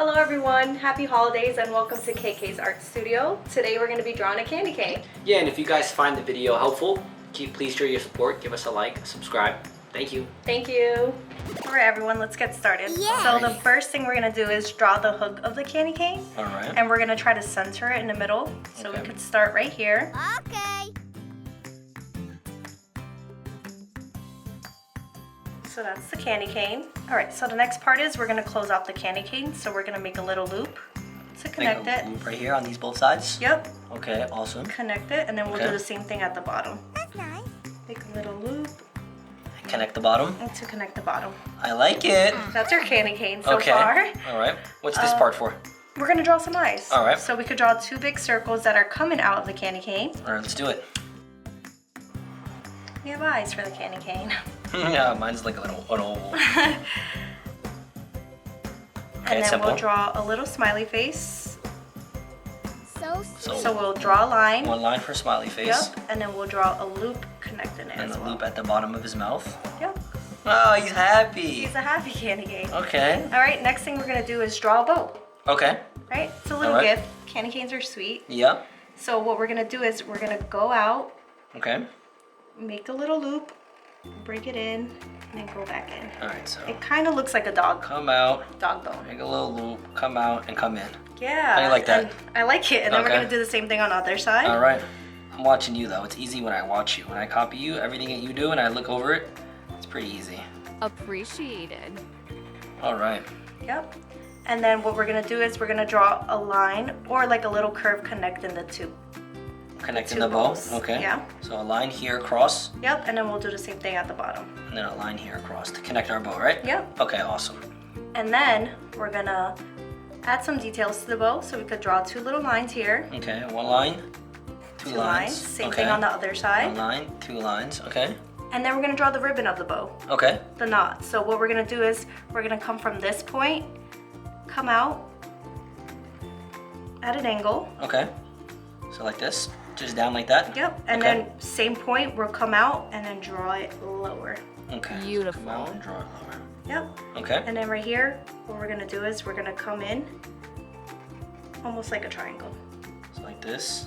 Hello everyone, happy holidays and welcome to KK's Art Studio. Today we're going to be drawing a candy cane. Yeah, and if you guys find the video helpful, please show your support, give us a like, subscribe. Thank you. Thank you. Alright everyone, let's get started. Yeah. So the first thing we're going to do is draw the hook of the candy cane. Alright. And we're going to try to center it in the middle. So we could start right here. Okay. So that's the candy cane. Alright, so the next part is we're going to close off the candy cane. So we're going to make a little loop to connect it. Loop right here on these both sides? Yep. Okay, awesome. Connect it and then we'll do the same thing at the bottom. That's nice. Make a little loop. Connect the bottom? And to connect the bottom. I like it. That's our candy cane so far. Alright. What's this part for? We're going to draw some eyes. Alright. So we could draw two big circles that are coming out of the candy cane. Alright, let's do it. We have eyes for the candy cane. Yeah, mine's like an oval. And then simple. we'll draw a little smiley face. So So we'll draw a line. One line for smiley face. Yep. And then we'll draw a loop connecting it And as the well. loop at the bottom of his mouth. Yep. Oh, he's happy. He's a happy candy cane. Okay. All right, next thing we're going to do is draw a bow. Okay. Right? It's a little gift. Candy canes are sweet. Yep. So what we're going to do is we're going to go out, Okay. make a little loop, break it in, and then go back in. Alright, so It kind of looks like a dog come bow. make a little loop, come out, and come in. Yeah. How do you like that? And I like it. And then we're Okay. going to do the same thing on the other side. Alright. I'm watching you though. It's easy when I watch you. When I copy you, everything that you do and I look over it, it's pretty easy. appreciated. Alright. Yep. And then what we're going to do is we're going to draw a line or like a little curve connecting the two. Connecting two the bow. bows. Okay. Yeah. So a line here across, Yep. And then we'll do the same thing at the bottom. and then a line here across to connect our bow, right? Yep. Okay, awesome. And then we're going to add some details to the bow. So we could draw two little lines here. Okay, one line, two lines. Same okay. thing on the other One side. line, two lines. Okay. And then we're going to draw the ribbon of the bow. Okay. The knot. So what we're going to do is we're going to come from this point, come out at an angle. Okay. So like this, just down like that. Yep. And Okay. then same point, we'll come out and then draw it lower. Okay. so Beautiful. come out and draw it lower. Yep. Okay. And then right here, what we're going to do is we're going to come in almost like a triangle. So like this,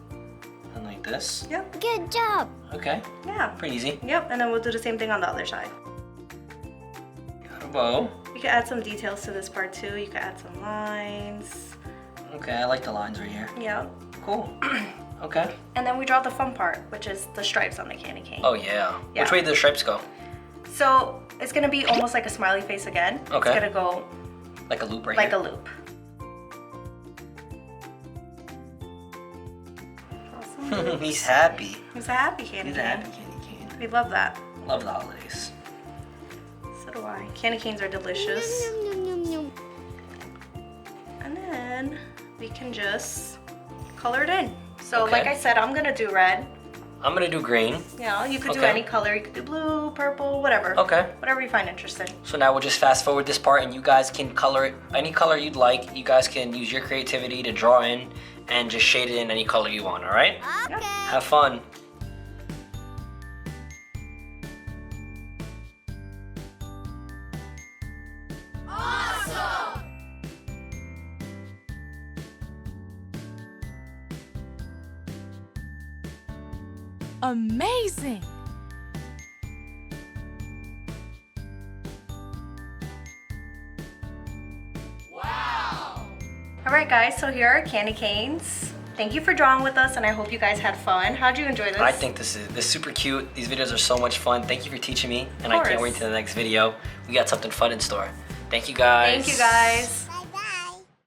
and like this. Yep. Good job. Okay. Yeah. Pretty easy. Yep. And then we'll do the same thing on the other side. Got a bow. You can add some details to this part too. You can add some lines. Okay, I like the lines right here. Yep. Cool. Okay. And then we draw the fun part, which is the stripes on the candy cane. Oh yeah. Yeah. Which way do the stripes go? So it's gonna be almost like a smiley face again. Okay. It's gonna go Like a loop right like here. a loop. Awesome. He's happy. He's a happy candy He's a cane. happy candy cane. We love that. Love the holidays. So do I. Candy canes are delicious. Nom, nom, nom, nom. And then we can just color it in. So Okay. like I said, I'm gonna do red. I'm gonna do green. You know, you could do Okay. any color. You could do blue, purple, whatever. Okay. Whatever you find interesting. So now we'll just fast forward this part and you guys can color it any color you'd like. You guys can use your creativity to draw in and just shade it in any color you want, alright? Okay. Have fun. Amazing. Alright guys, so here are candy canes. Thank you for drawing with us and I hope you guys had fun. How'd you enjoy this? I think this is super cute. These videos are so much fun. Thank you for teaching me and I can't course. wait to the next video. We got something fun in store. Thank you guys. Thank you guys.